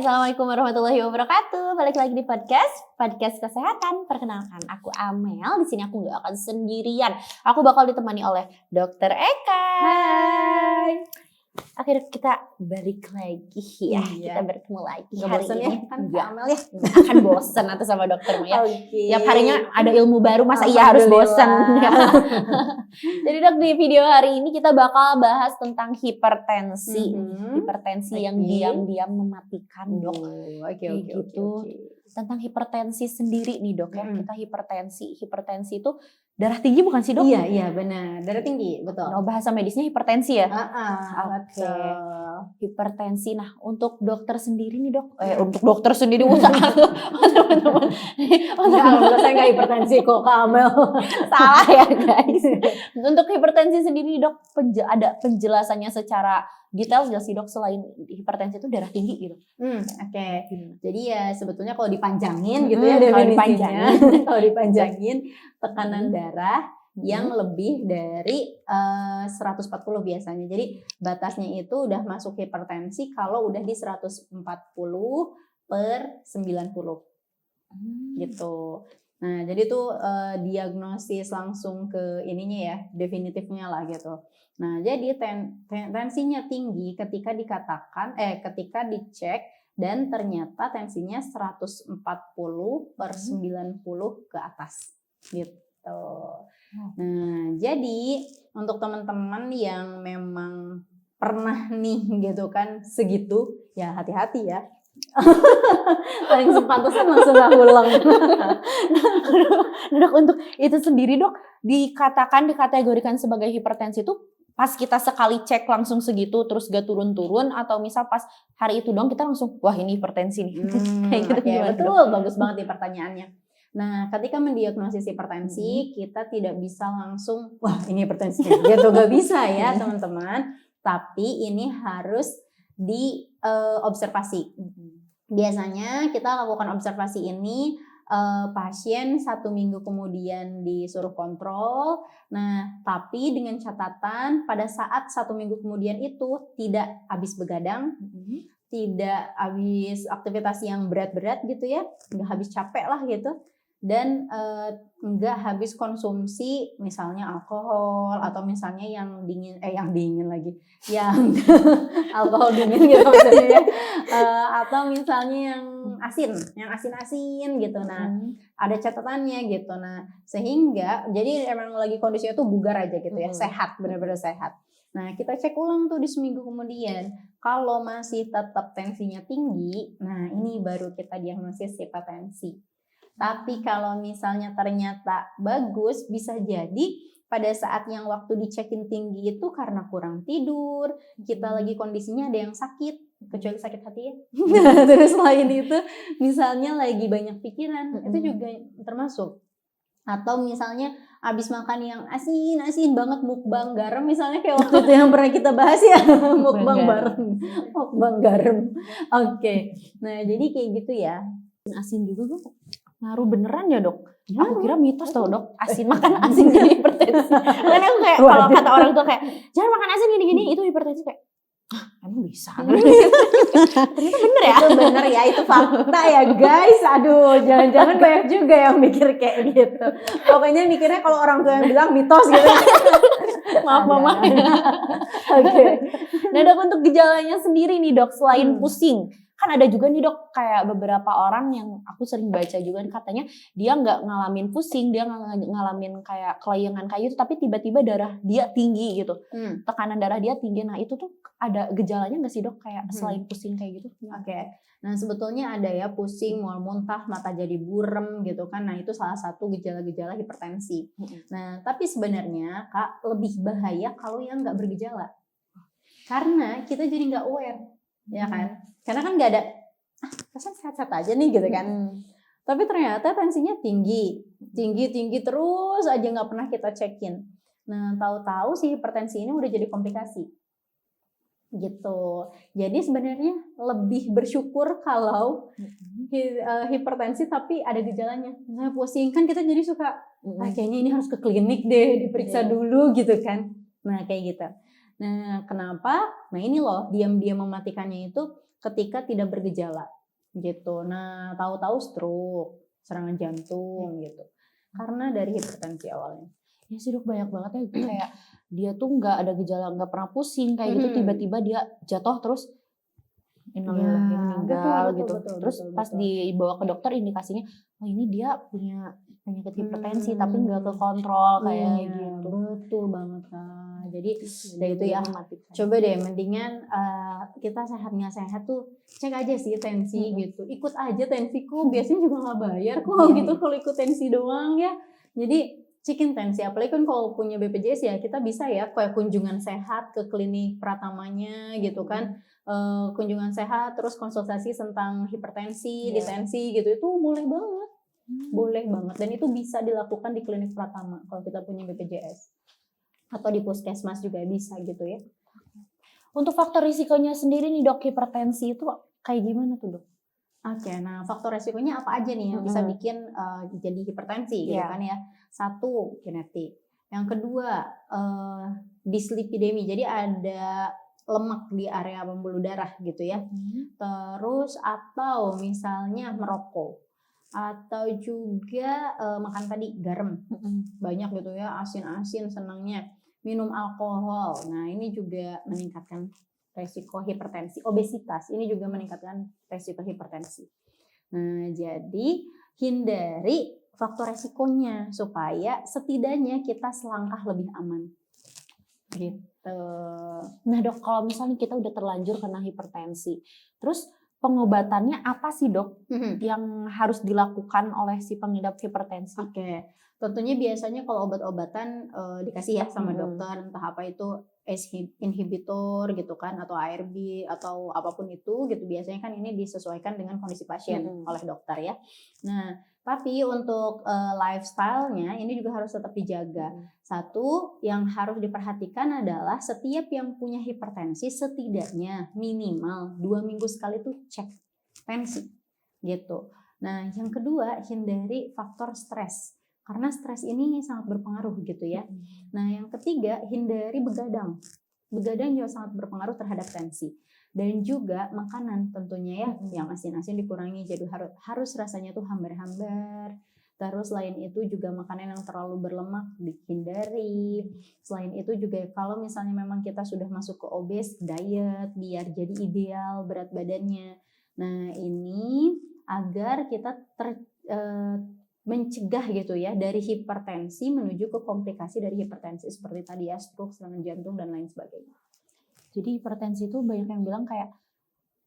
Assalamualaikum warahmatullahi wabarakatuh. Balik lagi di podcast kesehatan. Perkenalkan, aku Amel. Di sini aku nggak akan sendirian. Aku bakal ditemani oleh Dokter Eka. Hai. Oke, kita balik lagi ya. Iya. Kita bertemu lagi Nggak hari bosen ini. ya kan Nggak Amel ya? akan bosen atau sama dokter ya. Oke. Tiap harinya ada ilmu baru, masa iya harus bosen. Jadi dok, di video hari ini kita bakal bahas tentang hipertensi. Hipertensi yang diam-diam mematikan dok. Oke. Tentang hipertensi sendiri nih dok ya. Kita hipertensi itu darah tinggi bukan sih dok? Iya benar, darah tinggi, betul. Nah, bahasa medisnya hipertensi ya? Oke. Hipertensi. Nah, untuk dokter sendiri nih dok, untuk dokter sendiri usaha teman-teman. Alhamdulillah saya nggak hipertensi kok Kak Amel. Salah ya guys. Untuk hipertensi sendiri dok, ada penjelasannya secara detail nggak sih dok, selain hipertensi itu darah tinggi gitu? Oke. Jadi ya sebetulnya kalau dipanjangin gitu ya definisinya. Kalau dipanjangin tekanan darah yang lebih dari 140 biasanya. Jadi batasnya itu udah masuk hipertensi kalau udah di 140/90 gitu. Nah, jadi tuh diagnosis langsung ke ininya ya, definitifnya lah gitu. Nah, jadi tensinya tinggi ketika ketika dicek dan ternyata tensinya 140/90 ke atas gitu. Nah, jadi untuk teman-teman yang memang pernah nih gitu kan segitu, ya hati-hati ya. Paling sepantasnya langsung gak ulang. Dok, untuk itu sendiri dok, dikategorikan sebagai hipertensi itu pas kita sekali cek langsung segitu terus gak turun-turun, atau misal pas hari itu dong kita langsung wah ini hipertensi nih. Betul, bagus banget nih pertanyaannya. Nah, ketika mendiagnosis hipertensi, kita tidak bisa langsung wah ini hipertensi gitu, gak bisa ya teman-teman. Tapi ini harus diobservasi. Biasanya kita lakukan observasi ini pasien 1 minggu kemudian disuruh kontrol. Nah, tapi dengan catatan pada saat 1 minggu kemudian itu tidak habis begadang, tidak habis aktivitas yang berat-berat gitu ya, nggak habis capek lah gitu. Dan nggak habis konsumsi misalnya alkohol atau misalnya yang dingin lagi, yang alkohol dingin gitu maksudnya ya. Atau misalnya yang asin-asin gitu. Nah, ada catatannya gitu. Nah, sehingga jadi emang lagi kondisinya tuh bugar aja gitu ya, sehat, benar-benar sehat. Nah, kita cek ulang tuh di seminggu kemudian. Kalau masih tetap tensinya tinggi, nah ini baru kita diagnosis hipertensi. Tapi kalau misalnya ternyata bagus, bisa jadi pada saat yang waktu dicekin tinggi itu karena kurang tidur, kita lagi kondisinya ada yang sakit, kecuali sakit hati ya. Terus selain itu misalnya lagi banyak pikiran, itu juga termasuk. Atau misalnya abis makan yang asin banget, mukbang garam misalnya, kayak waktu itu yang pernah kita bahas ya, mukbang garam. Oke. Nah, jadi kayak gitu ya. Asin juga kok ngaruh beneran ya dok? Aku kira mitos tau dok, makan asin jadi hipertensi. Karena aku kayak kalau kata orang tuh kayak jangan makan asin gini-gini, itu hipertensi, kayak emang bisa? Ternyata bener ya? Itu bener ya, itu fakta ya guys. Aduh, jangan-jangan banyak juga yang mikir kayak gitu. Pokoknya mikirnya kalau orang tua yang bilang mitos gitu. Maaf mama. Oke. Nah dok, untuk gejalanya sendiri nih dok, selain pusing, kan ada juga nih dok kayak beberapa orang yang aku sering baca juga katanya dia nggak ngalamin pusing, dia ngalamin kayak kelayangan kayak gitu, tapi tiba-tiba darah dia tinggi gitu, tekanan darah dia tinggi. Nah itu tuh ada gejalanya nggak sih dok, kayak selain pusing kayak gitu? Oke. Nah sebetulnya ada ya pusing, mual muntah, mata jadi burem gitu kan. Nah itu salah satu gejala-gejala hipertensi. Nah tapi sebenarnya Kak, lebih bahaya kalau yang nggak bergejala, karena kita jadi nggak aware, ya kan? Karena kan nggak ada, perasaan sehat-sehat aja nih gitu kan. Tapi ternyata tensinya tinggi terus aja nggak pernah kita cekin. Nah tahu-tahu si hipertensi ini udah jadi komplikasi gitu. Jadi sebenarnya lebih bersyukur kalau hipertensi tapi ada gejalanya. Misalnya pusing kan kita jadi suka, kayaknya ini harus ke klinik deh, diperiksa dulu gitu kan. Nah kayak gitu. Nah kenapa? Nah ini loh, diam-diam mematikannya itu ketika tidak bergejala gitu. Nah, tahu-tahu stroke, serangan jantung gitu. Karena dari hipertensi awalnya. Ya sih dok, banyak banget ya kayak dia tuh nggak ada gejala, nggak pernah pusing kayak gitu, tiba-tiba dia jatuh terus innalillahi meninggal gitu. Terus pas dibawa ke dokter indikasinya, oh ini dia punya penyakit hipertensi tapi nggak kekontrol kayak gitu. Betul banget Kak. Jadi dari itu ya, coba deh mendingan kita sehat nggak sehat tuh cek aja sih tensi gitu. Ikut aja tensiku, biasanya juga nggak bayar kok gitu kalau ikut tensi doang ya. Jadi cekin tensi, apalagi kan kalau punya BPJS ya kita bisa ya kayak kunjungan sehat ke klinik pratamanya gitu kan. Kunjungan sehat terus konsultasi tentang hipertensi, distensi gitu, itu boleh banget. Boleh banget, dan itu bisa dilakukan di klinik pratama kalau kita punya BPJS atau di puskesmas juga bisa gitu ya. Untuk faktor risikonya sendiri nih dok, hipertensi itu kayak gimana tuh dok? Oke, nah faktor resikonya apa aja nih yang bisa bikin jadi hipertensi gitu kan ya. Satu, genetik. Yang kedua, dislipidemi. Jadi ada lemak di area pembuluh darah gitu ya. Terus atau misalnya merokok. Atau juga makan tadi garam. Banyak gitu ya, asin-asin senangnya. Minum alkohol. Nah, ini juga meningkatkan resiko hipertensi. Obesitas ini juga meningkatkan resiko hipertensi. Nah, jadi hindari faktor resikonya supaya setidaknya kita selangkah lebih aman. Gitu. Nah dok, kalau misalnya kita udah terlanjur kena hipertensi, terus pengobatannya apa sih dok yang harus dilakukan oleh si pengidap hipertensi? Oke. Tentunya biasanya kalau obat-obatan dikasih ya sama dokter, entah apa itu ACE inhibitor gitu kan, atau ARB atau apapun itu gitu. Biasanya kan ini disesuaikan dengan kondisi pasien oleh dokter ya. Nah, tapi untuk lifestyle-nya ini juga harus tetap dijaga. Satu yang harus diperhatikan adalah setiap yang punya hipertensi setidaknya minimal 2 minggu sekali tuh cek tensi gitu. Nah, yang kedua hindari faktor stres. Karena stres ini sangat berpengaruh gitu ya. Nah, yang ketiga hindari begadang. Begadang juga sangat berpengaruh terhadap tensi. Dan juga makanan tentunya ya, yang asin-asin dikurangi, jadi harus rasanya tuh hambar-hambar. Terus selain itu juga makanan yang terlalu berlemak dihindari. Selain itu juga kalau misalnya memang kita sudah masuk ke obes, diet biar jadi ideal berat badannya. Nah, ini agar kita mencegah gitu ya dari hipertensi menuju ke komplikasi dari hipertensi seperti tadi ya, stroke, serangan jantung dan lain sebagainya. Jadi hipertensi itu banyak yang bilang kayak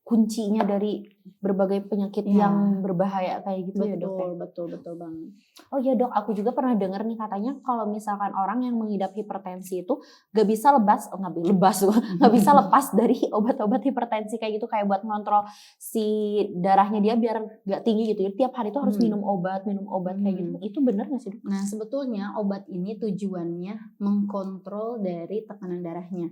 kuncinya dari berbagai penyakit yang berbahaya kayak gitu ya dok? Betul banget. Oh ya dok, aku juga pernah dengar nih katanya kalau misalkan orang yang mengidap hipertensi itu nggak bisa nggak bisa lepas dari obat-obat hipertensi kayak gitu, kayak buat ngontrol si darahnya dia biar nggak tinggi gitu. Jadi tiap hari itu harus minum obat kayak gitu. Itu benar nggak sih dok? Nah sebetulnya obat ini tujuannya mengkontrol dari tekanan darahnya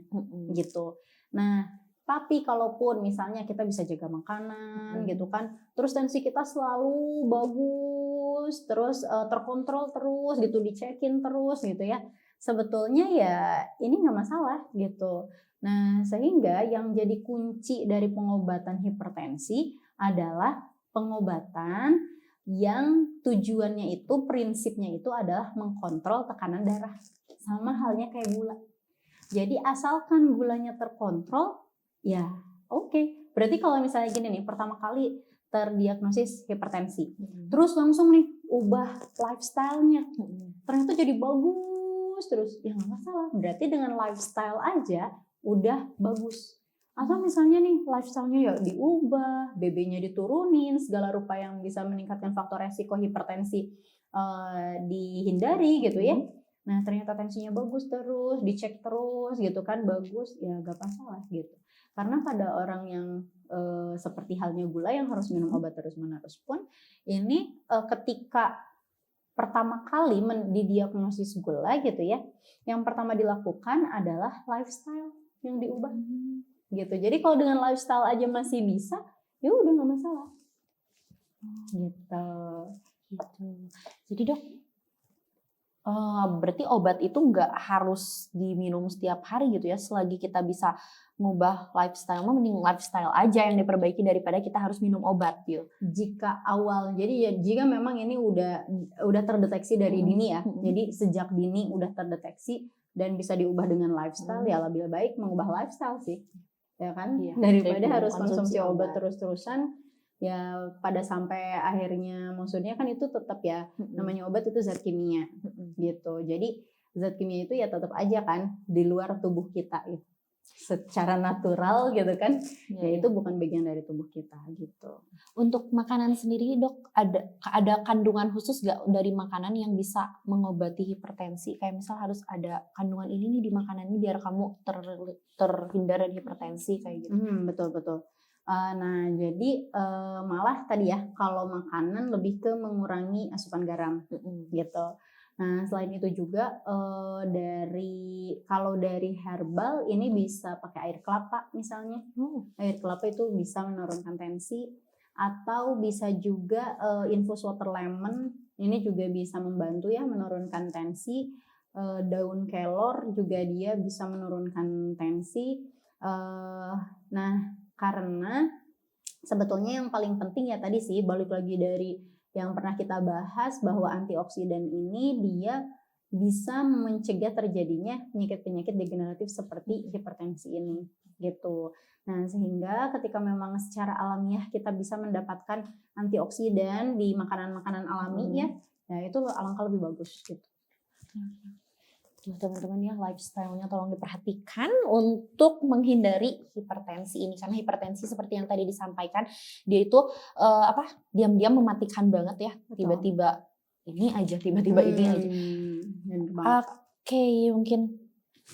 gitu. Nah tapi kalaupun misalnya kita bisa jaga makanan gitu kan, terus tensi kita selalu bagus, terus terkontrol terus gitu, dicekin terus gitu ya, sebetulnya ya ini nggak masalah gitu. Nah sehingga yang jadi kunci dari pengobatan hipertensi adalah pengobatan yang tujuannya itu, prinsipnya itu adalah mengkontrol tekanan darah, sama halnya kayak gula. Jadi asalkan gulanya terkontrol, ya oke. Berarti kalau misalnya gini nih, pertama kali terdiagnosis hipertensi, terus langsung nih ubah lifestyle-nya, ternyata jadi bagus terus, ya nggak masalah. Berarti dengan lifestyle aja udah bagus. Atau misalnya nih lifestyle-nya ya diubah, BB-nya diturunin, segala rupa yang bisa meningkatkan faktor resiko hipertensi dihindari gitu ya. Nah ternyata tensinya bagus terus, dicek terus gitu kan, bagus, ya gak masalah gitu. Karena pada orang yang seperti halnya gula yang harus minum obat terus-menerus pun, ini ketika pertama kali didiagnosis gula gitu ya, yang pertama dilakukan adalah lifestyle yang diubah gitu. Jadi kalau dengan lifestyle aja masih bisa, ya udah nggak masalah. Gitu. Jadi dok, Berarti obat itu nggak harus diminum setiap hari gitu ya, selagi kita bisa ngubah lifestyle, mending lifestyle aja yang diperbaiki daripada kita harus minum obat gitu. Jika awal, jadi ya jika memang ini udah terdeteksi dari dini ya, jadi sejak dini udah terdeteksi dan bisa diubah dengan lifestyle, ya lebih baik mengubah lifestyle sih, ya kan, daripada harus konsumsi obat terus-terusan. Ya pada sampai akhirnya, maksudnya kan itu tetap ya, namanya obat itu zat kimia gitu. Jadi zat kimia itu ya tetap aja kan di luar tubuh kita itu secara natural gitu kan, ya itu bukan bagian dari tubuh kita gitu. Untuk makanan sendiri dok, ada kandungan khusus gak dari makanan yang bisa mengobati hipertensi? Kayak misal harus ada kandungan ini nih di makanan ini biar kamu terhindar dari hipertensi kayak gitu. Betul. Nah jadi malah tadi ya, kalau makanan lebih ke mengurangi asupan garam gitu. Nah selain itu juga kalau dari herbal ini bisa pakai air kelapa misalnya. Air kelapa itu bisa menurunkan tensi, atau bisa juga infus water lemon, ini juga bisa membantu ya menurunkan tensi. Daun kelor juga dia bisa menurunkan tensi. Nah karena sebetulnya yang paling penting ya tadi sih, balik lagi dari yang pernah kita bahas, bahwa antioksidan ini dia bisa mencegah terjadinya penyakit-penyakit degeneratif seperti hipertensi ini gitu. Nah sehingga ketika memang secara alamiah kita bisa mendapatkan antioksidan di makanan-makanan alami ya itu alangkah lebih bagus gitu. Teman-teman ya, lifestyle-nya tolong diperhatikan untuk menghindari hipertensi ini, karena hipertensi seperti yang tadi disampaikan, dia itu diam-diam mematikan banget ya. Tiba-tiba ini aja, tiba-tiba ini aja. Oke, mungkin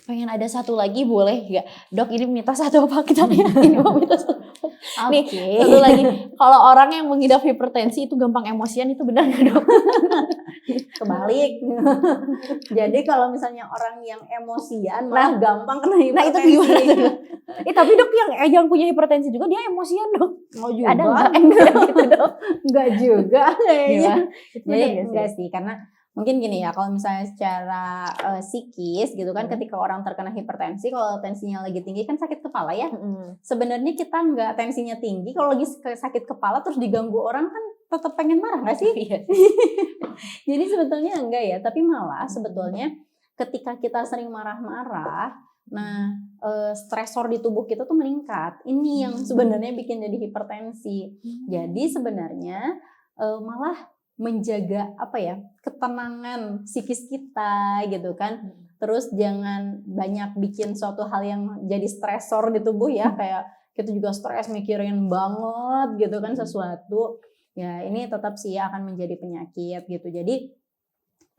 pengen ada satu lagi, boleh nggak dok? Ini mitos satu apa kita ya? Ini mau mitos nih, satu lagi, kalau orang yang mengidap hipertensi itu gampang emosian, itu benar nggak dok? Kebalik. Jadi kalau misalnya orang yang emosian malah gampang kena hipertensi. Nah itu gimana? Tapi dok yang punya hipertensi juga dia emosian dok? Mau juga? Ada nggak gitu dok? Enggak juga kayaknya. Jadi enggak sih, karena mungkin gini ya, kalau misalnya secara psikis gitu kan, ketika orang terkena hipertensi, kalau tensinya lagi tinggi kan sakit kepala ya. Sebenarnya kita nggak tensinya tinggi, kalau lagi sakit kepala terus diganggu orang kan tetap pengen marah nggak sih? Jadi sebetulnya enggak ya, tapi malah sebetulnya ketika kita sering marah-marah, nah stresor di tubuh kita tuh meningkat. Ini yang sebenarnya bikin jadi hipertensi. Jadi sebenarnya malah menjaga ketenangan psikis kita gitu kan. Terus jangan banyak bikin suatu hal yang jadi stresor di tubuh ya, kayak kita juga stres mikirin banget gitu kan sesuatu. Ya ini tetap sih akan menjadi penyakit gitu. Jadi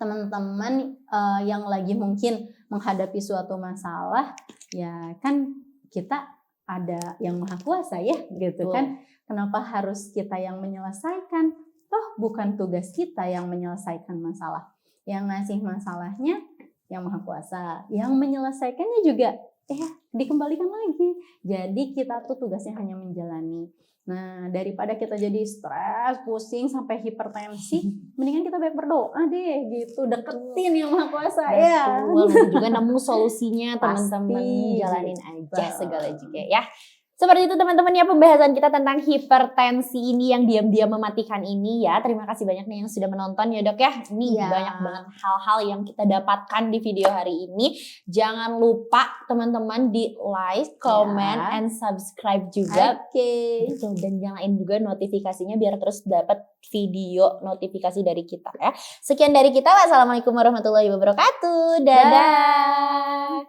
teman-teman yang lagi mungkin menghadapi suatu masalah, ya kan kita ada yang maha kuasa ya gitu kan. Kenapa harus kita yang menyelesaikan? Toh bukan tugas kita yang menyelesaikan masalah. Yang ngasih masalahnya yang maha kuasa, yang menyelesaikannya juga dikembalikan lagi. Jadi kita tuh tugasnya hanya menjalani. Nah daripada kita jadi stres, pusing sampai hipertensi, mendingan kita banyak berdoa deh gitu, deketin yang maha kuasa ya. Nanti juga nemu solusinya teman-teman, jalanin aja segala juga ya. Seperti itu teman-teman ya pembahasan kita tentang hipertensi ini yang diam-diam mematikan ini ya. Terima kasih banyak nih yang sudah menonton ya dok ya. Ini banyak banget hal-hal yang kita dapatkan di video hari ini. Jangan lupa teman-teman di like, comment, and subscribe juga. Dan nyalain juga notifikasinya biar terus dapat video notifikasi dari kita ya. Sekian dari kita. Wassalamualaikum warahmatullahi wabarakatuh. Dadah.